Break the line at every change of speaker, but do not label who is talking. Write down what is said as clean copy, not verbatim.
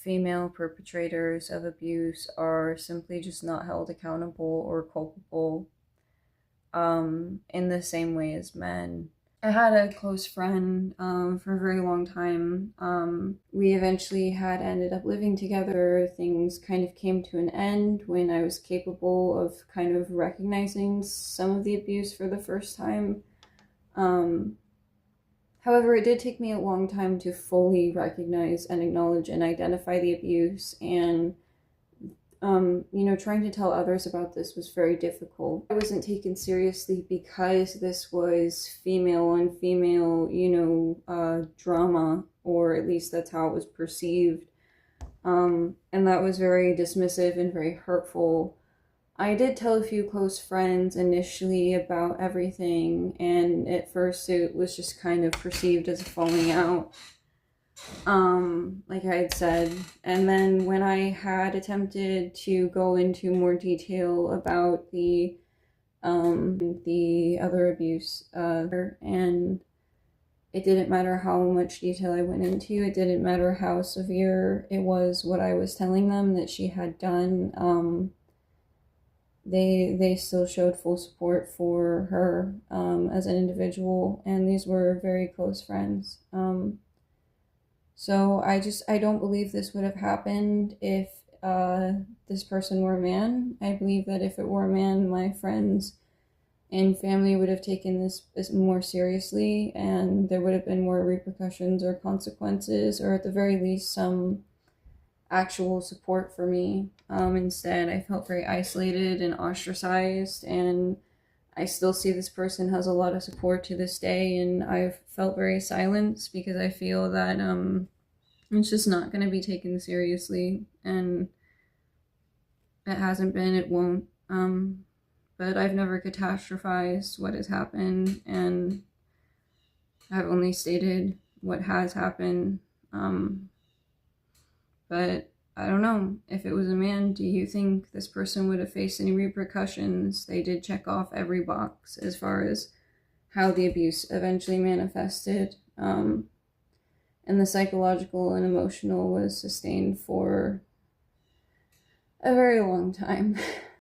female perpetrators of abuse are simply just not held accountable or culpable in the same way as men. I had a close friend for a very long time. We eventually had ended up living together. Things kind of came to an end when I was capable of kind of recognizing some of the abuse for the first time. However, it did take me a long time to fully recognize and acknowledge and identify the abuse, and trying to tell others about this was very difficult. I wasn't taken seriously because this was female on female, drama, or at least that's how it was perceived. And that was very dismissive and very hurtful. I did tell a few close friends initially about everything, and at first it was just kind of perceived as a falling out, like I had said. And then when I had attempted to go into more detail about the other abuse, and it didn't matter how much detail I went into, it didn't matter how severe it was what I was telling them that she had done, they still showed full support for her as an individual, and these were very close friends. So I don't believe this would have happened if this person were a man. I believe that if it were a man, my friends and family would have taken this more seriously, and there would have been more repercussions or consequences, or at the very least some actual support for me. Instead, I felt very isolated and ostracized, and I still see this person has a lot of support to this day, and I've felt very silenced because I feel that it's just not going to be taken seriously, and it hasn't been, it won't. But I've never catastrophized what has happened, and I've only stated what has happened. But I don't know, if it was a man, do you think this person would have faced any repercussions? They did check off every box as far as how the abuse eventually manifested. And the psychological and emotional was sustained for a very long time.